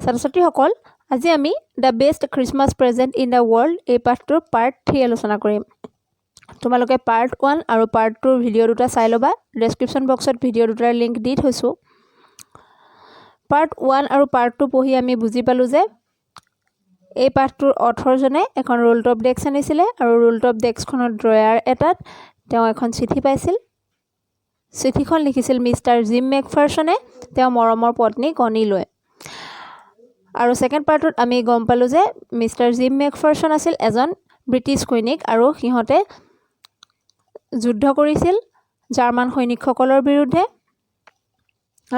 ছাত্ৰ-ছাত্ৰীসকল আজি আমি the best Christmas present in the world এই পাঠটোৰ পাৰ্ট 3 আলোচনা কৰিম। তোমালোকে পাৰ্ট 1 আৰু পাৰ্ট 2 ভিডিঅ' দুটা চাই ল'বা। ডেছক্ৰিপশ্যন বক্সত ভিডিঅ' দুটাৰ লিংক দি থৈছোঁ। পাৰ্ট 1 আৰু পাৰ্ট 2 পঢ়ি আমি বুজি পালোঁ যে এই পাঠটোৰ অথৰজনে এখন ৰোল টপ ডেস্ক আনিছিলে আৰু ৰোল টপ ডেস্কখনৰ ড্ৰয়াৰ এটাত তেওঁ এখন চিঠি পাইছিল। চিঠিখন লিখিছিল মিষ্টাৰ জিম মেকফাৰ্চনে তেওঁ মৰমৰ পত্নী কণীলৈ। আৰু ছেকেণ্ড পাৰ্টত আমি গম পালোঁ যে মিষ্টাৰ জিম মেকফাৰ্চন আছিল এজন ব্ৰিটিছ সৈনিক আৰু সিহঁতে যুদ্ধ কৰিছিল জাৰ্মান সৈনিকসকলৰ বিৰুদ্ধে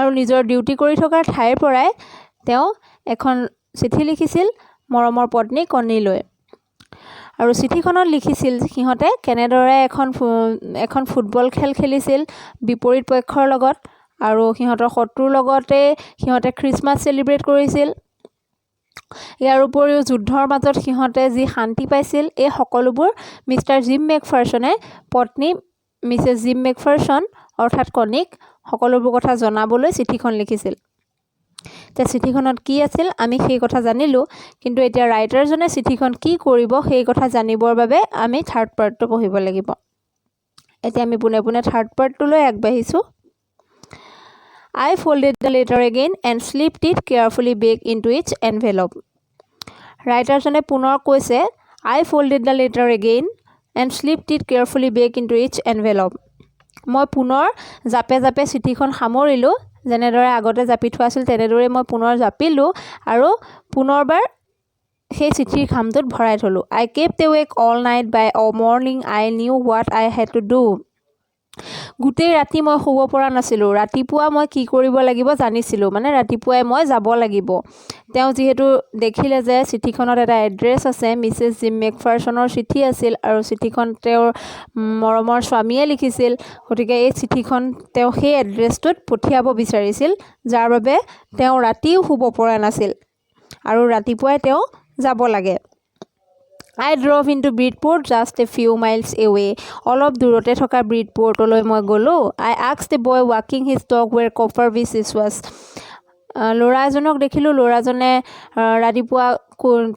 আৰু নিজৰ ডিউটি কৰি থকাৰ ঠাইৰ পৰাই তেওঁ এখন চিঠি লিখিছিল মৰমৰ পত্নী কণীলৈ। আৰু চিঠিখনত লিখিছিল সিহঁতে কেনেদৰে এখন ফুটবল খেল খেলিছিল বিপৰীত পক্ষৰ লগত আৰু সিহঁতৰ শত্ৰুৰ লগতে সিহঁতে খ্ৰীষ্টমাছ চেলিব্ৰেট কৰিছিল। ইয়াৰ উপৰিও যুদ্ধৰ মাজত সিহঁতে যি শান্তি পাইছিল এই সকলোবোৰ মিষ্টাৰ জিম মেকফাৰ্চনে পত্নী মিছেছ জিম মেকফাৰ্চন অৰ্থাৎ কণীক সকলোবোৰ কথা জনাবলৈ চিঠিখন লিখিছিল। এতিয়া চিঠিখনত কি আছিল আমি সেই কথা জানিলোঁ, কিন্তু এতিয়া ৰাইটাৰজনে চিঠিখন কি কৰিব সেই কথা জানিবৰ বাবে আমি থাৰ্ড পাৰ্টটো পঢ়িব লাগিব। এতিয়া আমি পোনে পোনে থাৰ্ড পাৰ্টটোলৈ আগবাঢ়িছোঁ। I folded the letter again and slipped it carefully back into its envelope. ৰাইটাৰজনে পুনৰ কৈছে I folded the letter again and slipped it carefully back into its envelope. মই পুনৰ জাপে জাপে চিঠিখন সামৰিলোঁ, যেনেদৰে আগতে জাপি থোৱা আছিল তেনেদৰে মই পুনৰ জাপিলোঁ আৰু পুনৰবাৰ সেই চিঠিৰ খামটোত ভৰাই থলোঁ। I kept awake all night by morning I knew what I had to do. গোটেই ৰাতি মই শুব পৰা নাছিলোঁ, ৰাতিপুৱা মই কি কৰিব লাগিব জানিছিলোঁ, মানে ৰাতিপুৱাই মই যাব লাগিব। তেওঁ যিহেতু দেখিলে যে চিঠিখনত এটা এড্ৰেছ আছে, মিছেছ জিম মেকফাৰ্চনৰ চিঠি আছিল আৰু চিঠিখন তেওঁৰ মৰমৰ স্বামীয়ে লিখিছিল, গতিকে এই চিঠিখন তেওঁ সেই এড্ৰেছটোত পঠিয়াব বিচাৰিছিল, যাৰ বাবে তেওঁ ৰাতিও শুব পৰা নাছিল আৰু ৰাতিপুৱাই তেওঁ যাব লাগে। I drove into Bridport just a few miles away. অলপ দূৰতে থকা ব্ৰিডপৰ্টলৈ মই গ'লোঁ। I asked the boy walking his dog where Copperbee's was. ল'ৰা এজনক দেখিলোঁ, ল'ৰাজনে ৰাতিপুৱা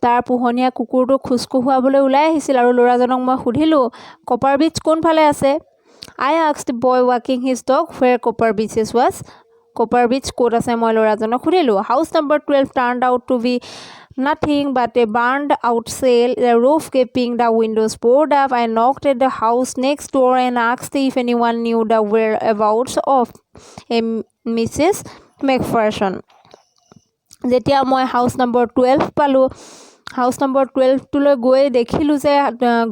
তাৰ পোহনীয়া কুকুৰটো খোজ কঢ়ুৱাবলৈ ওলাই আহিছিল আৰু ল'ৰাজনক মই সুধিলোঁ কপাৰবিচ কোনফালে আছে। I asked the boy walking his dog where Copperbee's was. কপাৰবিচ ক'ত আছে মই ল'ৰাজনক সুধিলোঁ। House number 12 turned out to be nothing but a burned out cell, the roof gaping, the windows boarded up. I knocked at the house next door and asked if anyone knew the whereabouts of a Mrs. McPherson. যেতিয়া মই house number 12 পালোঁ, house number 12টোলৈ গৈ দেখিলোঁ যে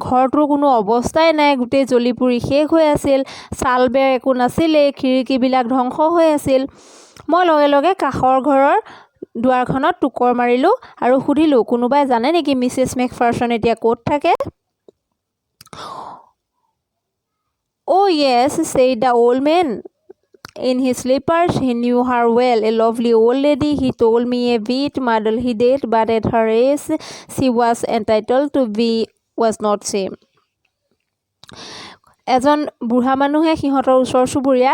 ঘৰটোৰ কোনো অৱস্থাই নাই, গোটেই জ্বলি পুৰি শেষ হৈ আছিল, চাল বেৰ একো নাছিলেই, খিৰিকীবিলাক ধ্বংস হৈ আছিল। মই লগে লগে কাষৰ ঘৰৰ দুৱাৰখনত টুকৰ মাৰিলোঁ আৰু সুধিলোঁ কোনোবাই জানে নেকি মিছেছ মেকফাৰ্চন এতিয়া ক'ত থাকে। Oh yes, said the old man. In his slippers, he knew her well, a lovely old lady. He told me a bit muddle-headed, but at her age, she was entitled to be, was not she. এজন বুঢ়া মানুহে সিহঁতৰ ওচৰ চুবুৰীয়া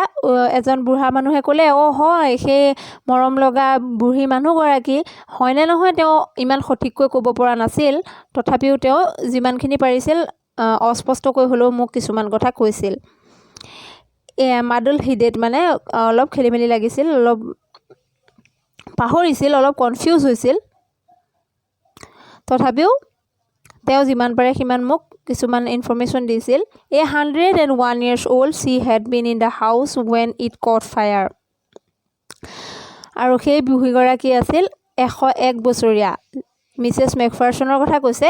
এজন বুঢ়া মানুহে ক'লে হয় সেই মৰম লগা বুঢ়ী মানুহগৰাকী, হয়নে নহয় তেওঁ ইমান সঠিককৈ ক'ব পৰা নাছিল, তথাপিও তেওঁ যিমানখিনি পাৰিছিল অস্পষ্টকৈ হ'লেও মোক কিছুমান কথা কৈছিল। মাডল হিডেড মানে অলপ খেলি মেলি লাগিছিল, অলপ পাহৰিছিল, অলপ কনফিউজ হৈছিল, তথাপিও তেওঁ যিমান পাৰে সিমান মোক কিছুমান ইনফৰমেশ্যন দিছিল। 101 years old she had been in the house when it caught fire. আৰু সেই বুঢ়ীগৰাকী আছিল 101 বছৰীয়া। মিছেছ মেকফাৰ্চনৰ কথা কৈছে,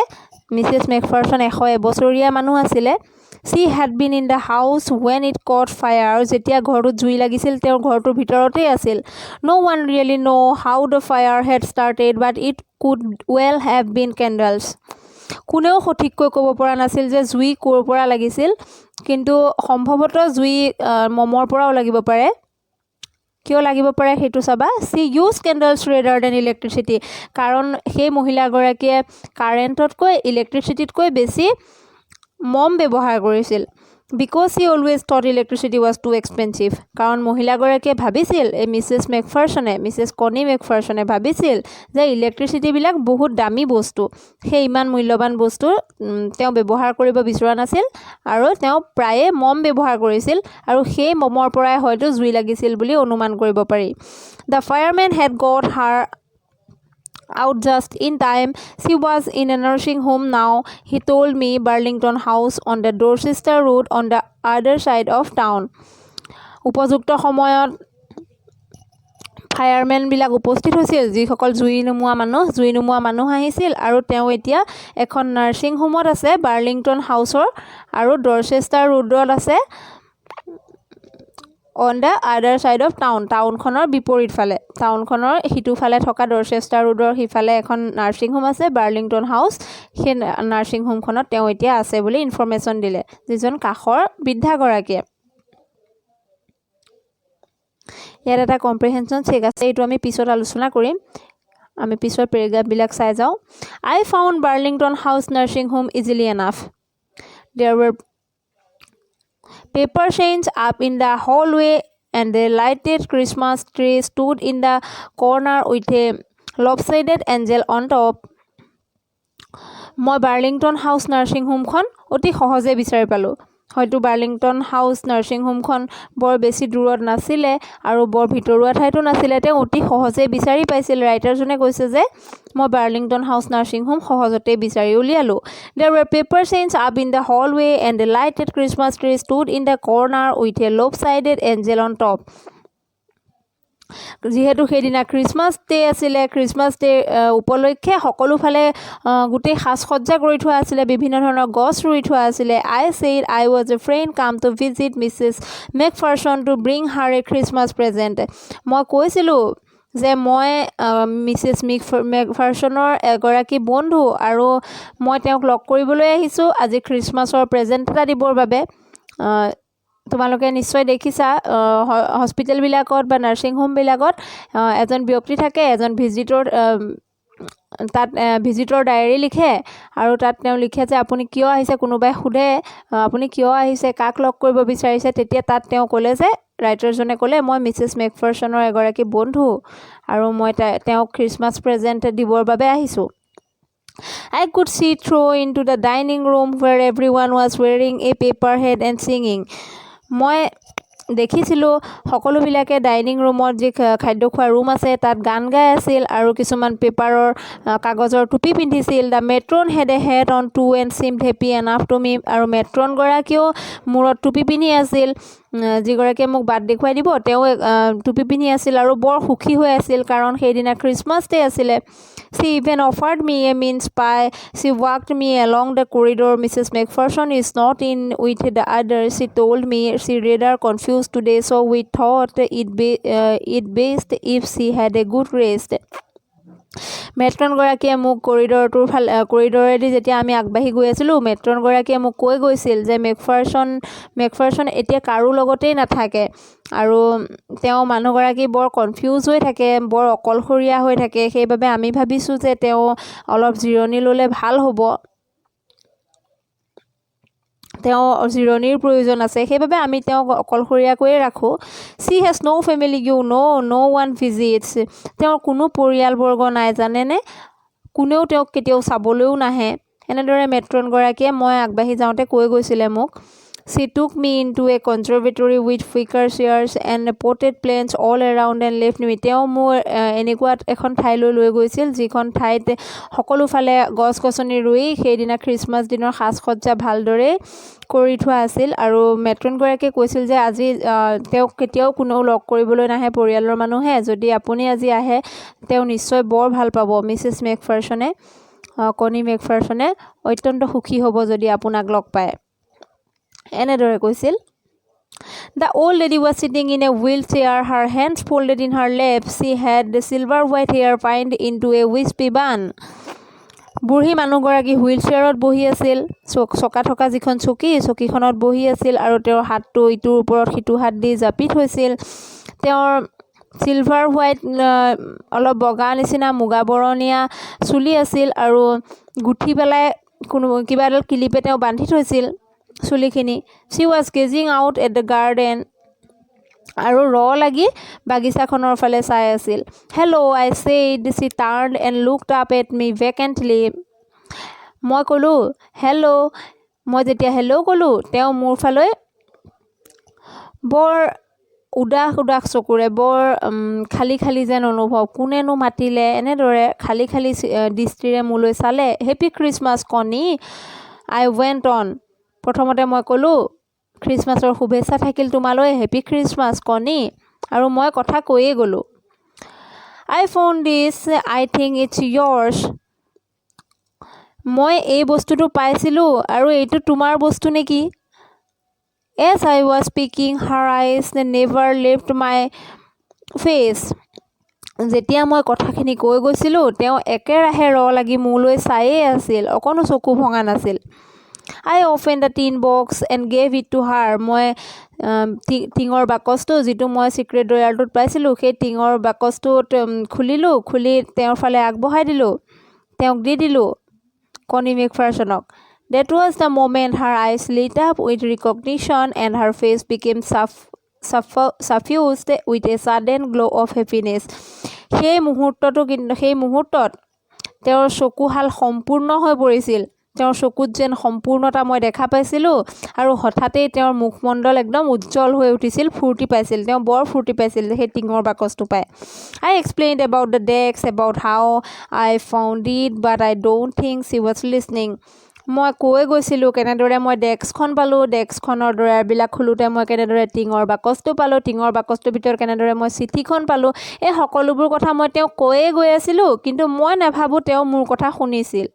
মিছেছ মেকফাৰ্চন 101 বছৰীয়া মানুহ আছিলে। She had been in the house when it caught fire. আৰু যেতিয়া ঘৰটোত জুই লাগিছিল তেওঁৰ ঘৰটোৰ ভিতৰতেই আছিল। No one really know how the fire had started, but it could well have been candles. কোনেও সঠিককৈ ক'ব পৰা নাছিল যে জুই ক'ৰ পৰা লাগিছিল, কিন্তু সম্ভৱতঃ জুই মমৰ পৰাও লাগিব পাৰে। কিয় লাগিব পাৰে সেইটো চাবা। She used candles rather than electricity. কাৰণ সেই মহিলাগৰাকীয়ে কাৰেণ্টতকৈ ইলেক্ট্ৰিচিটিতকৈ বেছি মম ব্যৱহাৰ কৰিছিল। because he always thought electricity was too expensive. কাৰণ মহিলাগৰাকীয়ে ভাবিছিল মিছেছ মেকফাৰ্চনে মিছেছ কনি মেকফাৰ্চনে ভাবিছিল যে ইলেক্ট্ৰিচিটিবিলাক বহুত দামী বস্তু সেই ইমান মূল্যৱান বস্তু তেওঁ ব্যৱহাৰ কৰিব বিচৰা নাছিল আৰু তেওঁ প্ৰায়ে মম ব্যৱহাৰ কৰিছিল আৰু সেই মমৰ পৰাই হয়তো জুই লাগিছিল বুলি অনুমান কৰিব পাৰি The fireman had got her out just in time. She was in a nursing home now, he told me. Burlington House on the Dorchester Road on the other side of town. উপযুক্ত সময়ত firemen বিলাক উপস্থিত হৈছিল যিসকল জুই নুমুৱা মানুহ আহিছিল আৰু তেওঁ এতিয়া এখন নাৰ্ছিং হোমত আছে বাৰ্লিংটন হাউচৰ আৰু ডৰচেষ্টাৰ ৰোডত আছে on the other side of town টাউনখনৰ বিপৰীত ফালে টাউনখনৰ হিটু ফালে থকা ডৰচেষ্টাৰ ৰোডৰ হিফালে এখন নাৰ্ছিং হোম আছে বাৰ্লিংটন হাউচ সেই নাৰ্ছিং হোমখনত তেওঁ এতিয়া আছে বুলি ইনফৰমেশ্যন দিলে যিজন কাষৰ বৃদ্ধাগৰাকীয়ে ইয়াত এটা কম্প্ৰিহেনশ্যন চেক আছে এইটো আমি পিছত আলোচনা কৰিম আমি পিছৰ পেৰাগ্ৰাফবিলাক চাই যাওঁ I found Burlington House nursing home easily enough. There were paper chains up in the hallway and the lighted Christmas tree stood in the corner with a lopsided angel on top. মই Burlington house nursing হোমখন অতি সহজে বিচাৰি পালোঁ হয়তো Burlington house nursing হোমখন বৰ বেছি দূৰত নাছিলে আৰু বৰ ভিতৰুৱা ঠাইতো নাছিলে তেওঁ অতি সহজে বিচাৰি পাইছিল ৰাইটাৰজনে কৈছে যে মই বাৰ্লিংটন হাউচ নাৰ্ছিং হোম সহজতে বিচাৰি উলিয়ালোঁ There were paper chains up in the hallway and the lighted Christmas tree stood in the corner with a lopsided angel on top. যিহেতু সেইদিনা ক্ৰিছমাছ ডে আছিলে ক্ৰিছমাছ ডে উপলক্ষে সকলোফালে গোটেই সাজসজ্জা কৰি থোৱা আছিলে বিভিন্ন ধৰণৰ গছ ৰুই থোৱা আছিলে I said I was a friend come to visit Mrs. McPherson to bring her a Christmas present. মই কৈছিলোঁ যে মই মিছেছ মেকফাৰ্চনৰ এগৰাকী বন্ধু আৰু মই তেওঁক লগ কৰিবলৈ আহিছোঁ আজি খ্ৰীষ্টমাছৰ প্ৰেজেণ্ট এটা দিবৰ বাবে তোমালোকে নিশ্চয় দেখিছা হস্পিটেলবিলাকত বা নাৰ্ছিং হোমবিলাকত এজন ব্যক্তি থাকে এজন তাত ভিজিটৰ ডায়েৰী লিখে আৰু তাত তেওঁ লিখে যে আপুনি কিয় আহিছে কোনোবাই সোধে আপুনি কিয় আহিছে কাক লগ কৰিব বিচাৰিছে তেতিয়া তাত তেওঁ ক'লে যে ৰাইটাৰজনে ক'লে মই মিছেছ মেকফাৰ্চনৰ এগৰাকী বন্ধু আৰু মই তেওঁক খ্ৰীষ্টমাছ প্ৰেজেণ্ট দিবৰ বাবে আহিছোঁ I could see through into the dining room where everyone was wearing a paper hat and singing. মই দেখিছিলোঁ সকলোবিলাকে ডাইনিং ৰুমত যি খাদ্য খোৱা ৰুম আছে তাত গান গাই আছিল আৰু কিছুমান পেপাৰৰ কাগজৰ টুপি পিন্ধিছিল the matron head a head on to and seemed happy enough to me আৰু মেট্ৰনগৰাকীয়েও মূৰত টুপি পিন্ধি আছিল যিগৰাকীয়ে মোক বাট দেখুৱাই দিব তেওঁ টুপি পিন্ধি আছিল আৰু বৰ সুখী হৈ আছিল কাৰণ সেইদিনা ক্ৰিছমাছ ডে আছিলে She even offered me a mince pie. She walked me along the corridor. Mrs. McPherson is not in with the others. She told me she rather confused today, so we thought it best if she had a good rest. মেট্ৰনগৰাকীয়ে মোক কৰিডৰেদি যেতিয়া আমি আগবাঢ়ি গৈ আছিলোঁ মেট্ৰনগৰাকীয়ে মোক কৈ গৈছিল যে মেকফাৰ্চন এতিয়া কাৰো লগতেই নাথাকে আৰু তেওঁ মানুহগৰাকী বৰ কনফিউজ হৈ থাকে বৰ অকলশৰীয়া হৈ থাকে সেইবাবে আমি ভাবিছোঁ যে তেওঁ অলপ জিৰণি ল'লে ভাল হ'ব তেওঁ জিৰণিৰ প্ৰয়োজন আছে সেইবাবে আমি তেওঁক অকলশৰীয়াকৈয়ে ৰাখোঁ She has no family you know no one visits তেওঁৰ কোনো পৰিয়ালবৰ্গ নাই জানেনে কোনেও তেওঁক কেতিয়াও চাবলৈও নাহে এনেদৰে মেট্ৰনগৰাকীয়ে মই আগবাঢ়ি যাওঁতে কৈ গৈছিলে মোক She took me into a conservatory with wicker chairs and potted plants all around and left me. তেওঁ মোৰ এনেকুৱা এখন ঠাইলৈ লৈ গৈছিল যিখন ঠাইত সকলোফালে গছ-গছনি ৰুই সেইদিনা খ্ৰীষ্টমাছ দিনৰ সাজসজ্জা ভালদৰে কৰি থোৱা আছিল আৰু মেট্ৰনগৰাকীয়ে কৈছিল যে আজি তেওঁক কেতিয়াও কোনেও লগ কৰিবলৈ নাহে পৰিয়ালৰ মানুহে যদি আপুনি আজি আহে তেওঁ নিশ্চয় বৰ ভাল পাব মিছেছ মেকফাৰ্চনে কনি মেকফাৰ্চনে অত্যন্ত সুখী হ'ব যদি আপোনাক লগ পায় এনেদৰে কৈছিল The old lady was sitting in a wheelchair, her hands folded in her lap. She had the silver white hair pinned into a wispy bun. বুঢ়ী মানুহগৰাকী হুইল চেয়াৰত বহি আছিল চকা থকা যিখন চকীখনত বহি আছিল আৰু তেওঁৰ হাতটো ইটোৰ ওপৰত সিটো হাত দি জাপি থৈছিল তেওঁৰ চিলভাৰ হোৱাইট অলপ বগা নিচিনা মুগা বৰণীয়া চুলি আছিল আৰু গুঠি পেলাই কিবা এডাল কিলিপে তেওঁ বান্ধি থৈছিল চুলিখিনি she was gazing out at the garden আৰু লাগি বাগিচাখনৰ ফালে চাই আছিল hello I said she turned and looked up at me vacantly মই ক'লো hello মই যেতিয়া hello ক'লো তেওঁ মোৰ ফালে বৰ উদাস চকুৰে বৰ খালি যেন অনুভৱ কোনেনো মাতিলে এনেদৰে খালি দৃষ্টিৰে মোলৈ চালে happy Christmas Connie I went on প্ৰথমতে মই ক'লো খ্ৰীষ্টমাছৰ শুভেচ্ছা থাকিল তোমালৈ হেপী ক্ৰিছমাছ কনি আৰু মই কথা কৈয়ে গ'লো I found this I think it's yours মই এই বস্তুটো পাইছিলোঁ আৰু এইটো তোমাৰ বস্তু নেকি As I was speaking, her eyes never left my face. যেতিয়া মই কথাখিনি কৈ গৈছিলোঁ তেওঁ একেৰাহে লাগি মোলৈ চায়ে আছিল অকণো চকু ভঙা নাছিল I opened the tin box and gave it to her. মই টিঙৰ বাকচটো যিটো মই চিক্ৰেট ড্ৰয়াৰটোত পাইছিলোঁ সেই টিঙৰ বাকচটোত খুলি তেওঁৰ ফালে আগবঢ়াই দিলোঁ তেওঁক দি দিলোঁ কনি মেকফাৰ্চনক That was the moment her eyes lit up with recognition and her face became suffused with a sudden glow of happiness. সেই মুহূৰ্তত তেওঁৰ চকুহাল সম্পূৰ্ণ হৈ পৰিছিল তেওঁৰ চকুত যেন সম্পূৰ্ণতা মই দেখা পাইছিলোঁ আৰু হঠাতেই তেওঁৰ মুখমণ্ডল একদম উজ্জ্বল হৈ উঠিছিল ফূৰ্তি পাইছিল তেওঁ বৰ ফূৰ্তি পাইছিল সেই টিঙৰ বাকচটো পাই I explained about the decks about how I found it but I don't think she was listening মই কৈ গৈছিলোঁ কেনেদৰে মই ডেস্কখন পালোঁ ডেস্কখনৰ ড্ৰয়াৰবিলাক খোলোতে মই কেনেদৰে টিঙৰ বাকচটো পালোঁ টিঙৰ বাকচটোৰ ভিতৰত কেনেদৰে মই চিঠিখন পালোঁ এই সকলোবোৰ কথা মই তেওঁক কৈয়ে গৈ আছিলোঁ কিন্তু মই নাভাবোঁ তেওঁ মোৰ কথা শুনিছিল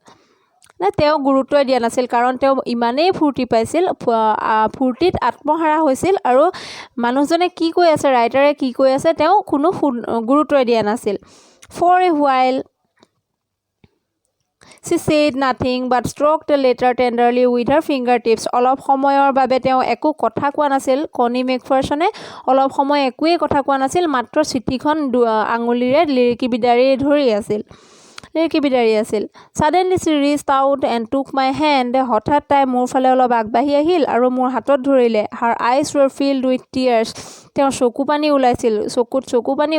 তেওঁ গুৰুত্বই দিয়া নাছিল কাৰণ তেওঁ ইমানেই ফূৰ্তি পাইছিল ফূৰ্তিত আত্মহাৰা হৈছিল আৰু মানুহজনে কি কৈ আছে ৰাইটাৰে কি কৈ আছে তেওঁ কোনো গুৰুত্বই দিয়া নাছিল For a while She said nothing but stroked the letter tenderly with her fingertips. অলপ সময়ৰ বাবে তেওঁ একো কথা কোৱা নাছিল কনি মেকফাৰ্চনে অলপ সময় একোৱেই কথা কোৱা নাছিল মাত্ৰ চিঠিখন আঙুলিৰে লিৰিকি বিদাৰি আছিল Suddenly she reached out and took my hand. হঠাৎ তাই মোৰ ফালে অলপ আগবাঢ়ি আহিল আৰু মোৰ হাতত ধৰিলে Her eyes were filled with tears. তেওঁৰ চকুপানী ওলাইছিল চকুপানী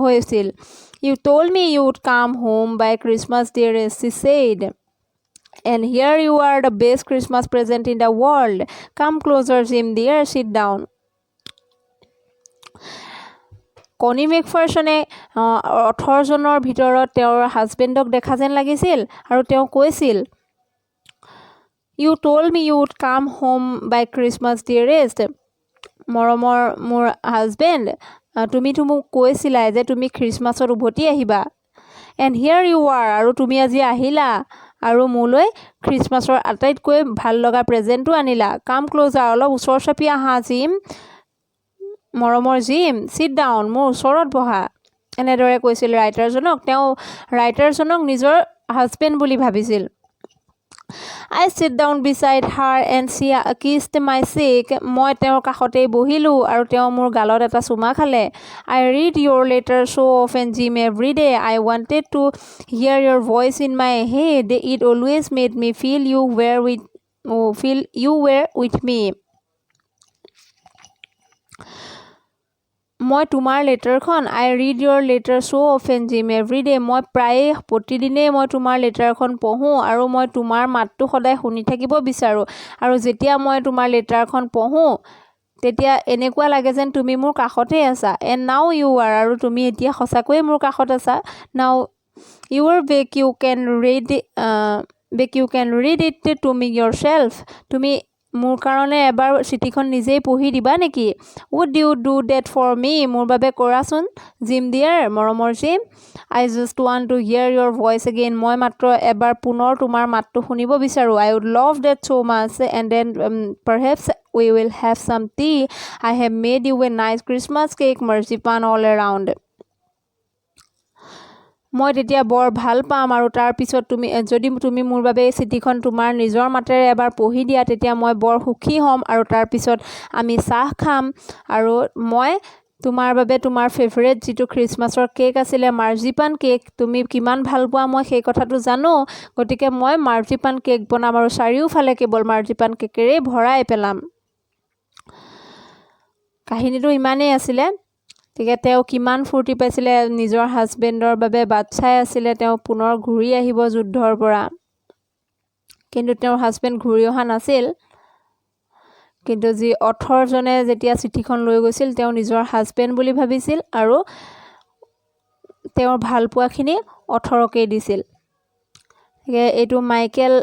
হৈছিল You told me you would come home by Christmas, dearest, she said. And here you are, the best Christmas present in the world. Come closer, Jim, dear, sit down. কনি মেকফাৰ্চনে 18 জনৰ ভিতৰত তেওঁৰ হাজবেণ্ডক দেখা যেন লাগিছিল আৰু তেওঁ কৈছিল You told me you would come home by Christmas, dearest. মৰমৰ মোৰ হাজবেণ্ড তুমিতো মোক কৈছিলা যে তুমি খ্ৰীষ্টমাছত উভতি আহিবা And here you are আৰু তুমি আজি আহিলা আৰু মোলৈ খ্ৰীষ্টমাছৰ আটাইতকৈ ভাল লগা প্ৰেজেণ্টটো আনিলা Come closer অলপ ওচৰ চাপি আহা জিম মৰমৰ জিম sit down মোৰ ওচৰত বহা এনেদৰে কৈছিল ৰাইটাৰজনক তেওঁ ৰাইটাৰজনক নিজৰ হাজবেণ্ড বুলি ভাবিছিল I sit down beside her and she kissed my cheek. মই তেওঁৰ কাষতেই বহিলোঁ আৰু তেওঁ মোৰ গালত এটা চুমা খালে I read your letter so often, Jim, every day. I wanted to hear your voice in my head. It always made me feel you were with me. মই তোমাৰ লেটাৰখন I read your letter so often, Jim, every day. মই প্ৰায়ে প্ৰতিদিনেই মই তোমাৰ লেটাৰখন পঢ়োঁ আৰু মই তোমাৰ মাতটো সদায় শুনি থাকিব বিচাৰোঁ আৰু যেতিয়া মই তোমাৰ লেটাৰখন পঢ়োঁ তেতিয়া এনেকুৱা লাগে যেন তুমি মোৰ কাষতে আছা And now you are আৰু তুমি এতিয়া সঁচাকৈয়ে মোৰ কাষত আছা Now you are back. You can read it to me yourself. তুমি মোৰ কাৰণে এবাৰ চিঠিখন নিজেই পঢ়ি দিবা নেকি Would you do that for me? মোৰ বাবে কৰাচোন জিম dear মৰমৰ gym I just want to hear your voice again. মই মাত্ৰ এবাৰ পুনৰ তোমাৰ মাতটো শুনিব বিচাৰোঁ I would love that so much. And then perhaps we will have some tea. I have made you a nice Christmas cake, marzipan all around. মই তেতিয়া বৰ ভাল পাম আৰু তাৰ পিছত যদি তুমি মোৰ বাবে এই চিঠিখন তোমাৰ নিজৰ মাতেৰে এবাৰ পঢ়ি দিয়া তেতিয়া মই বৰ সুখী হ'ম আৰু তাৰ পিছত আমি চাহ খাম আৰু মই তোমাৰ বাবে তোমাৰ ফেভাৰিট যেটো খ্ৰীষ্টমাছৰ কেক আছিলে মাৰ্জিপান কেক তুমি কিমান ভাল পোৱা মই সেই কথাটো জানো গতিকে মই মাৰ্জিপান কেক বনাম আৰু চাৰিওফালে কেৱল মাৰ্জিপান কেকেৰে ভৰাই পেলাম কাহিনীটো ইমানেই আছিলে ঠিক তেওঁ কিমান ফূৰ্তি পাইছিলে নিজৰ হাজবেণ্ডৰ বাবে বাচ্চাই আছিলে তেওঁ পুনৰ ঘূৰি আহিব যুদ্ধৰ পৰা কিন্তু তেওঁৰ হাজবেণ্ড ঘূৰি অহা নাছিল কিন্তু যি অথৰজনে যেতিয়া চিঠিখন লৈ গৈছিল তেওঁ নিজৰ হাজবেণ্ড বুলি ভাবিছিল আৰু তেওঁৰ ভাল পোৱাখিনি অথৰকে দিছিল এইটো মাইকেল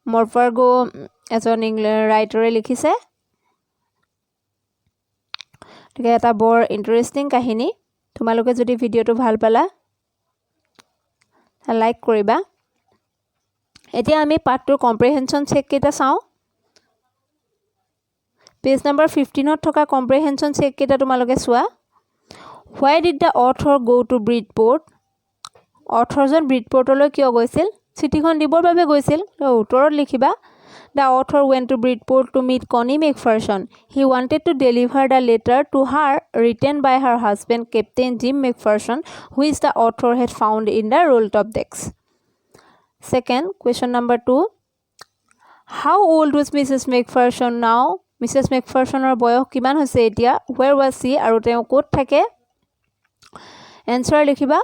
মৰফাৰ্গো এজন ৰাইটাৰে লিখিছে ঠিক এটা বৰ ইন্টাৰেষ্টিং কাহিনী তোমালোকে যদি ভিডিওটো ভাল পালা লাইক কৰিবা এতিয়া আমি পাৰ্ট 2 কম্প্ৰিহেনশন চেক কেটা চাও পেজ নম্বৰ 15 ত থকা কম্প্ৰিহেনশন চেক কেটা তোমালোকে চোৱা Why did the author go to Bridport? অথৰজন ব্ৰিডপৰ্টলৈ কিয় গৈছিল চিঠিখন দিবৰ বাবে গৈছিল উত্তৰত লিখিবা The author went to Bridport to meet Connie McPherson. He wanted to deliver the letter to her written by her husband Captain Jim McPherson, which the author had found in the roll-top decks. Second, question number 2. How old was Mrs. McPherson now? Mrs. McPhersonৰ বয়স কিমান হৈছে এতিয়া? Where was she? আৰু তেওঁ ক'ত থাকে? Answer লিখিবা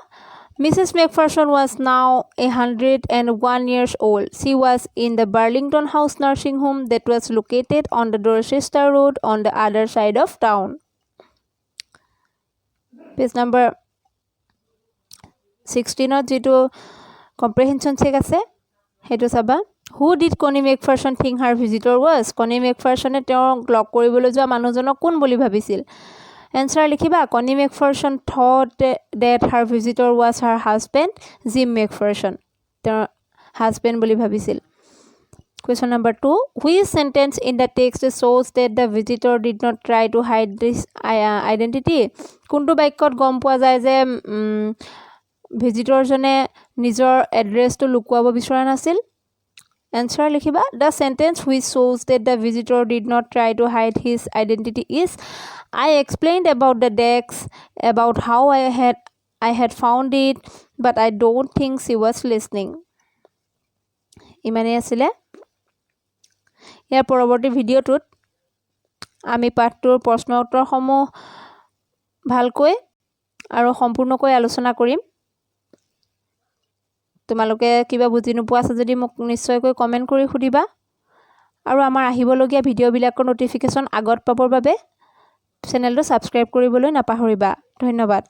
Mrs. McPherson was now 101 years old. She was in the Burlington House nursing home that was located on the Dorchester Road on the other side of town. Page number 16 যেটো comprehension check আছে হেতু চাবা Who did Connie McPherson think her visitor was? Connie McPherson তেওঁ লক কৰিবলৈ যোৱা মানুহজনক কোন বুলি ভাবিছিল Answer লিখিবা Connie McPherson thought that her visitor was her husband Jim McPherson তেওঁৰ husband বুলি ভাবিছিল Question number 2 Which sentence in the text shows that the visitor did not try to hide this identity কোনটো বাক্যত গম পোৱা যায় যে ভিজিটৰ জনে নিজৰ এড্ৰেছটো লুকুৱাব বিচৰা নাছিল Answer লিখিবা The sentence which shows that the visitor did not try to hide his identity is I explained about the decks about how I had found it but I don't think she was listening ইমানে আছিল ইয়াৰ পৰৱৰ্তী ভিডিওটোত আমি part 2 ৰ প্ৰশ্ন উত্তৰসমূহ ভালকৈ আৰু সম্পূৰ্ণকৈ আলোচনা কৰিম তোমালোকে কিবা বুজি নোপোৱা আছে যদি মোক নিশ্চয়কৈ কমেন্ট কৰি খুদিবা আৰু আমাৰ আহিবলগীয়া ভিডিওবিলাকৰ নটিফিকেশন আগত পাবৰ বাবে চেনেলটো সাবস্ক্ৰাইব কৰিবলৈ নাপাহৰিবা ধন্যবাদ